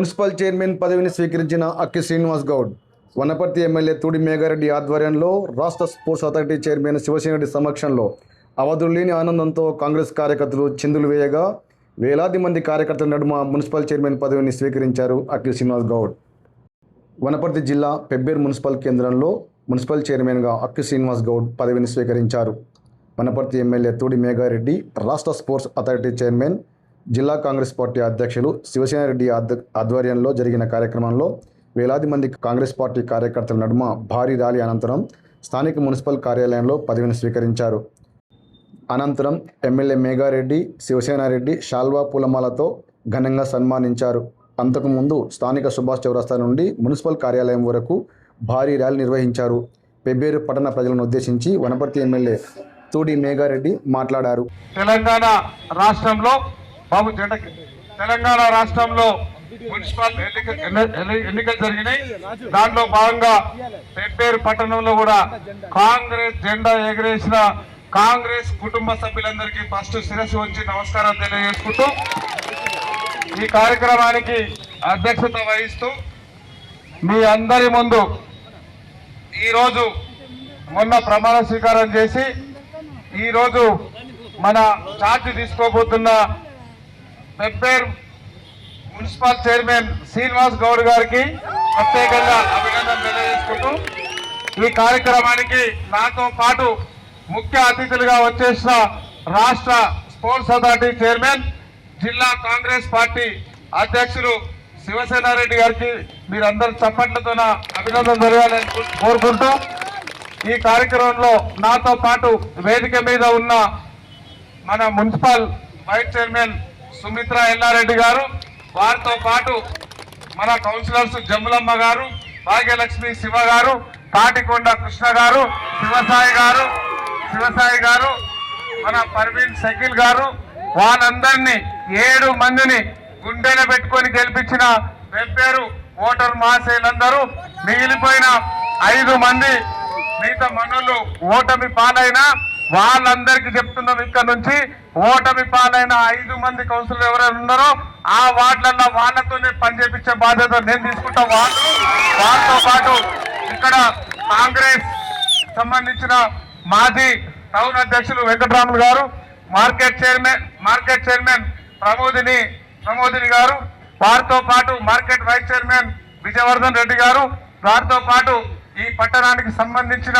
Municipal chairman పదవిని స్వీకరించిన అక్కి Srinivas Goud Wanaparthy MLA Thudi Megha Reddy ఆధ్వర్యంలో రాష్ట్ర స్పోర్ట్స్ అథారిటీ చైర్మన్ శివసేనరెడ్డి సమక్షంలో అవధుల్లేని ఆనందంతో కాంగ్రెస్ కార్యకర్తలు చిందులు వేయగా వేలాది మంది కార్యకర్తల నడుమ మున్సిపల్ చైర్మన్ పదవిని స్వీకరించారు అక్కి శ్రీనివాస్ గౌడ్. వనపర్తి జిల్లా పెబ్బేరు మున్సిపల్ కేంద్రంలో మున్సిపల్ చైర్మన్గా అక్కి శ్రీనివాస్ గౌడ్ పదవిని స్వీకరించారు. వనపర్తి ఎమ్మెల్యే తూడి మేఘారెడ్డి, రాష్ట్ర స్పోర్ట్స్ అథారిటీ చైర్మన్, జిల్లా కాంగ్రెస్ పార్టీ అధ్యక్షులు శివసేనరెడ్డి ఆధ్వర్యంలో జరిగిన కార్యక్రమంలో వేలాది మంది కాంగ్రెస్ పార్టీ కార్యకర్తల నడుమ భారీ ర్యాలీ అనంతరం స్థానిక మున్సిపల్ కార్యాలయంలో పదవిని స్వీకరించారు. అనంతరం ఎమ్మెల్యే మేఘారెడ్డి, శివసేనారెడ్డి శాల్వా పూలమాలతో ఘనంగా సన్మానించారు. అంతకుముందు స్థానిక సుభాష్ చౌరస్తా నుండి మున్సిపల్ కార్యాలయం వరకు భారీ ర్యాలీ నిర్వహించారు. పెబ్బేరు పట్టణ ప్రజలను ఉద్దేశించి వనపర్తి ఎమ్మెల్యే తూడి మేఘారెడ్డి మాట్లాడారు. తెలంగాణ రాష్ట్రంలో మున్సిపల్ ఎన్నికలు జరిగినాయి. దాంట్లో భాగంగా పెబ్బేరు పట్టణంలో కూడా కాంగ్రెస్ జెండా ఎగరేసిన కాంగ్రెస్ కుటుంబ సభ్యులందరికీ ఫస్ట్ శిరస్సు వచ్చి నమస్కారం తెలియజేసుకుంటూ ఈ కార్యక్రమానికి అధ్యక్షత వహిస్తూ మీ అందరి ముందు ఈరోజు మొన్న ప్రమాణ స్వీకారం చేసి ఈరోజు మన ఛార్జ్ తీసుకోబోతున్న పెబ్బేరు మున్సిపల్ చైర్మన్ శ్రీనివాస్ గౌడ్ గారికి ప్రత్యేకంగా అభినందన తెలియజేసుకుంటూ ఈ కార్యక్రమానికి నాతో పాటు ముఖ్య అతిథులుగా వచ్చేసిన రాష్ట్ర స్పోర్ట్స్ అథారిటీ చైర్మన్, జిల్లా కాంగ్రెస్ పార్టీ అధ్యక్షులు శివసేనారెడ్డి గారికి మీరందరూ చప్పట్లతో అభినందన జరగాలని కోరుకుంటూ ఈ కార్యక్రమంలో నాతో పాటు వేదిక మీద ఉన్న మన municipal vice chairman Sumitra Ellareddy గారు, వారితో పాటు మన కౌన్సిలర్స్ జమ్ములమ్మ గారు, భాగ్యలక్ష్మి శివ గారు, తాటికొండ కృష్ణ గారు, శివసాయి గారు, మన పర్వీన్ షకీల్ గారు, వాళ్ళందరినీ 7 మందిని గుండెన పెట్టుకొని గెలిపించిన పెబ్బేరు ఓటర్ మహాశయులందరూ, మిగిలిపోయిన 5 మంది మిగతా మనోళ్ళు ఓటమి పాలైనా వాళ్ళందరికీ చెప్తున్నాం, ఇక్కడ నుంచి ఓటమి పాలైన 5 మంది కౌన్సిలర్ ఎవరైనా ఉన్నారో ఆ వార్డులలో వాళ్ళతోనే పనిచేపించే బాధ్యత నేను తీసుకుంటా. వాళ్ళతో పాటు ఇక్కడ కాంగ్రెస్ సంబంధించిన మాజీ టౌన్ అధ్యక్షులు వెంకటరాములు గారు, మార్కెట్ చైర్మన్ ప్రమోదిని గారు, వారితో పాటు market vice chairman Vijayavardhan Reddy గారు, వారితో పాటు ఈ పట్టణానికి సంబంధించిన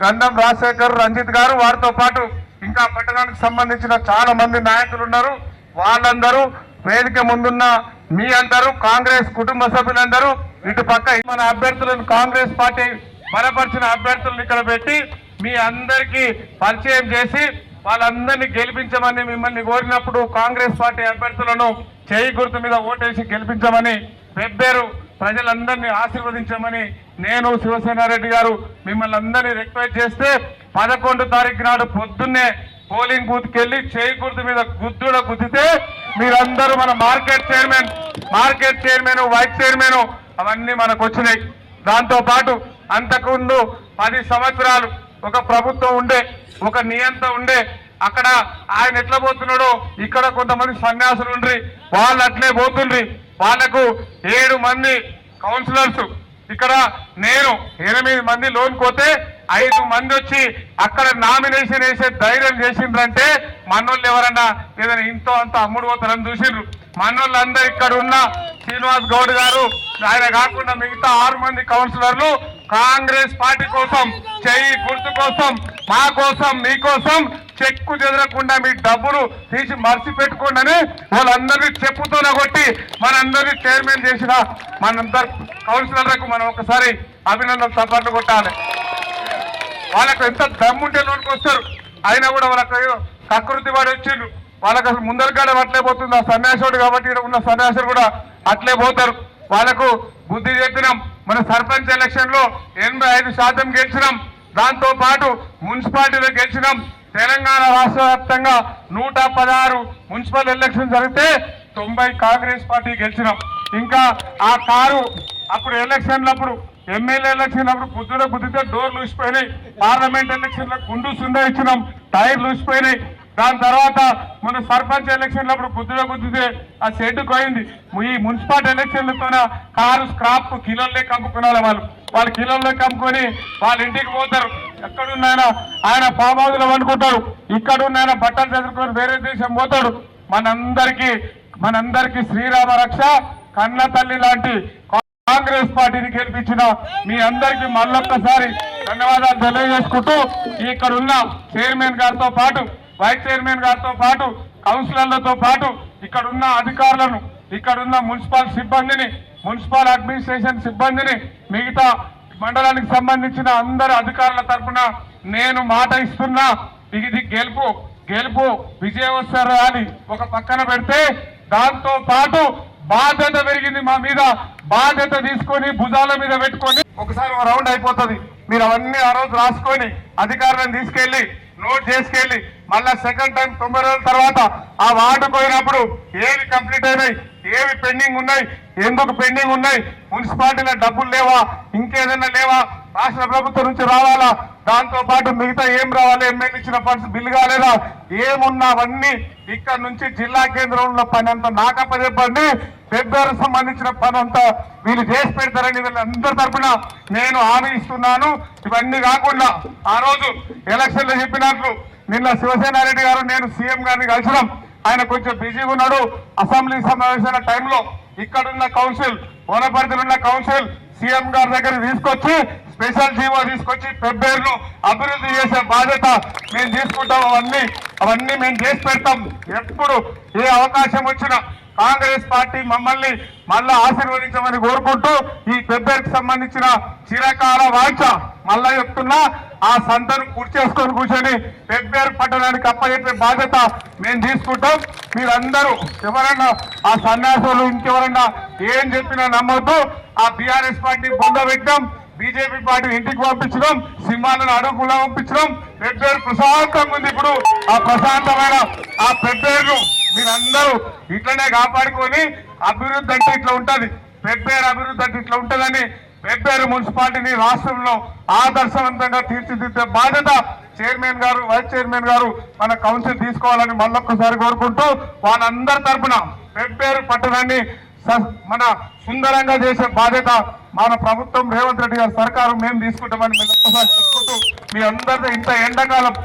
గంధం రాజశేఖర్ రంజిత్ గారు, వారితో పాటు ఇంకా పట్టణానికి సంబంధించిన చాలా మంది నాయకులు ఉన్నారు. వాళ్ళందరూ వేదిక ముందున్న మీ అందరూ కాంగ్రెస్ కుటుంబ సభ్యులందరూ ఇటు పక్క మన అభ్యర్థులను కాంగ్రెస్ పార్టీ బలపరిచిన అభ్యర్థులను ఇక్కడ పెట్టి మీ అందరికీ పరిచయం చేసి వాళ్ళందరినీ గెలిపించమని మిమ్మల్ని కోరినప్పుడు కాంగ్రెస్ పార్టీ అభ్యర్థులను చేయి గుర్తు మీద ఓటేసి గెలిపించమని, పెబ్బేరు ప్రజలందరినీ ఆశీర్వదించమని నేను శివసేనారెడ్డి గారు మిమ్మల్ని అందరినీ రిక్వెస్ట్ చేస్తే 11 తారీఖు నాడు పొద్దున్నే పోలింగ్ బూత్కి వెళ్ళి చేయి గుర్తు మీద గుద్దితే మీరందరూ మన మార్కెట్ చైర్మన్ వైస్ చైర్మన్ అవన్నీ మనకు వచ్చినాయి. దాంతో పాటు అంతకుముందు 10 సంవత్సరాలు ఒక ప్రభుత్వం ఉండే, ఒక నియంత ఉండే, అక్కడ ఆయన ఎట్లా పోతున్నాడో ఇక్కడ కొంతమంది సన్యాసులు ఉండ్రి, వాళ్ళు అట్లే పోతుండ్రి. వాళ్లకు 7 మంది కౌన్సిలర్స్, ఇక్కడ నేను 8 మంది లోన్ పోతే 5 మంది వచ్చి అక్కడ నామినేషన్ వేసే ధైర్యం చేసిండ్రంటే మనోళ్ళు ఎవరన్నా ఏదైనా ఇంతో అంత అమ్ముడు పోతారని చూసిండ్రు. మనోళ్ళందరూ ఇక్కడ ఉన్న శ్రీనివాస్ గౌడ్ గారు, ఆయన కాకుండా మిగతా 6 మంది కౌన్సిలర్లు కాంగ్రెస్ పార్టీ కోసం, చెయ్యి గుర్తు కోసం, మా కోసం, మీకోసం చెక్కు చెదరకుండా మీ డబ్బులు తీసి మర్చి పెట్టుకోండి వాళ్ళందరినీ చెప్పుతోనే కొట్టి మనందరినీ చైర్మన్ చేసిన మనందరు కౌన్సిలర్లకు మనం ఒకసారి అభినందన చప్పట్లు కొట్టాలి. వాళ్ళకు ఎంత దమ్ముంటే లోనికి వస్తారు, అయినా కూడా వాళ్ళకి కకృతి పడి వచ్చిండ్రు. వాళ్ళకి అసలు ముందరగానే అట్లే పోతుంది ఆ సన్యాసుడు, కాబట్టి ఇక్కడ ఉన్న సన్యాసులు కూడా అట్లే పోతారు. వాళ్ళకు బుద్ధి చెప్పినాం. మన సర్పంచ్ ఎలక్షన్ లో 85% గెలిచినాం. దాంతో పాటు మున్సిపాలిటీలో గెలిచినాం. తెలంగాణ రాష్ట్ర వ్యాప్తంగా 116 మున్సిపల్ ఎలక్షన్ జరిగితే 90 కాంగ్రెస్ పార్టీ గెలిచినాం. ఇంకా ఆ కారు అప్పుడు ఎలక్షన్లప్పుడు ఎమ్మెల్యే ఎలక్షన్ అప్పుడు గుద్దులో గుద్దితే డోర్లు ఊసిపోయినాయి. పార్లమెంట్ ఎలక్షన్ లో గుండు సుంద ఇచ్చినాం, టైర్లు ఊసిపోయినాయి. దాని తర్వాత మన సర్పంచ్ ఎలక్షన్లప్పుడు గుద్దితే ఆ షెడ్ పోయింది. ఈ మున్సిపాలిటీ ఎలక్షన్లతోన కారు స్క్రాప్ కిలోలే అమ్ముకున్నారు. వాళ్ళు కిలోలే అమ్ముకొని వాళ్ళ ఇంటికి పోతారు. ఎక్కడున్నాయన ఆయన ఫామ్ హౌస్ లో వండుకుంటారు. ఇక్కడున్న ఆయన బట్టలు చదువుకొని వేరే దేశం పోతాడు. మనందరికీ శ్రీరామ రక్ష కన్న తల్లి లాంటి కాంగ్రెస్ పార్టీని గెలిపించిన మీ అందరికీ మళ్ళొక్కసారి ధన్యవాదాలు తెలియజేసుకుంటూ ఇక్కడ ఉన్న చైర్మన్ గారితో పాటు వైస్ చైర్మన్ గారితో పాటు కౌన్సిలర్లతో పాటు ఇక్కడ ఉన్న అధికారులను, ఇక్కడున్న మున్సిపల్ సిబ్బందిని, మున్సిపల్ అడ్మినిస్ట్రేషన్ సిబ్బందిని, మిగతా మండలానికి సంబంధించిన అందరు అధికారుల తరఫున నేను మాట ఇస్తున్నా. ఇది గెలుపు విజయోత్సవ అని ఒక పక్కన పెడితే దాంతో పాటు బాధ్యత పెరిగింది మా మీద. బాధ్యత తీసుకొని భుజాల మీద పెట్టుకొని ఒకసారి ఒక రౌండ్ అయిపోతుంది. మీరు అవన్నీ ఆ రోజు రాసుకొని అధికారులను తీసుకెళ్లి నోట్ చేసుకెళ్లి మళ్ళా సెకండ్ టైం 90 రోజుల తర్వాత ఆ వార్డు పోయినప్పుడు ఏవి కంప్లీట్ అయినాయి, ఏవి పెండింగ్ ఉన్నాయి, ఎందుకు పెండింగ్ ఉన్నాయి, మున్సిపాలిటీలో డబ్బులు లేవా, ఇంకేదైనా లేవా, రాష్ట్ర ప్రభుత్వం నుంచి రావాలా, దాంతో పాటు మిగతా ఏం రావాలి, ఎమ్మెల్యే ఇచ్చిన ఫండ్స్ బిల్లు కాలేదా, ఏమున్నా అవన్నీ ఇక్కడ నుంచి జిల్లా కేంద్రంలో పని అంతా నాకప్పచెప్పండి. పెద్దలకు సంబంధించిన పని అంతా వీళ్ళు చేసి పెడతారని వీళ్ళందరి తరఫున నేను హామీ ఇస్తున్నాను. ఇవన్నీ కాకుండా ఆ రోజు ఎలక్షన్లో చెప్పినట్లు నిన్న శివసేనారెడ్డి గారు నేను సీఎం గారిని కలిసినాం. ఆయన కొంచెం బిజీగా ఉన్నాడు. అసెంబ్లీ సమావేశాల టైంలో ఇక్కడున్న కౌన్సిల్, వనపర్తిలో ఉన్న కౌన్సిల్ సీఎం గారి దగ్గర తీసుకొచ్చి స్పెషల్ జీవో తీసుకొచ్చి పెబ్బేరును అభివృద్ధి చేసే బాధ్యత మేము తీసుకుంటాం. అవన్నీ మేము చేసి పెడతాం. ఎప్పుడు ఏ అవకాశం వచ్చినా కాంగ్రెస్ పార్టీ మమ్మల్ని మళ్ళా ఆశీర్వదించమని కోరుకుంటూ ఈ పెబ్బేరుకు సంబంధించిన చిరకాల వాంఛ మళ్ళా చెప్తున్నా, ఆ సంతను కూర్చేసుకొని కూర్చొని పెబ్బేరు పట్టణానికి అప్పచెప్పే బాధ్యత మేము తీసుకుంటాం. మీరందరూ ఎవరన్నా ఆ సన్యాసులు ఇంకెవరన్నా ఏం చెప్పినా నమ్మొద్దు. ఆ బీఆర్ఎస్ పార్టీ పొందబెట్టాం, బీజేపీ పార్టీ ఇంటికి పంపించడం, సింహాలను అడుగులా పంపించడం. పెబ్బేరు ప్రశాంతంగా ఉంది. ఇప్పుడు ఆ ప్రశాంతమైన ఆ పెబ్బేరును మీరందరూ ఇట్లనే కాపాడుకొని అభివృద్ధి అంటే ఇట్లా ఉంటది, పెబ్బేరు అభివృద్ధి అంటే ఇట్లా ఉంటదని పెబ్బేరు మున్సిపాలిటీని రాష్ట్రంలో ఆదర్శవంతంగా తీర్చిదిద్దే బాధ్యత చైర్మన్ గారు, వైస్ చైర్మన్ గారు మన కౌన్సిల్ తీసుకోవాలని మళ్ళొక్కసారి కోరుకుంటూ వాళ్ళందరి తరఫున పెబ్బేరు పట్టణాన్ని మన సుందరంగా చేసే బాధ్యత మన ప్రభుత్వం రేవంత్ రెడ్డి గారి సర్కారు మేము తీసుకుంటామని మేము ఒక్కసారి చెప్పుకుంటూ మీ అందరితో ఇంత ఎండాకాలం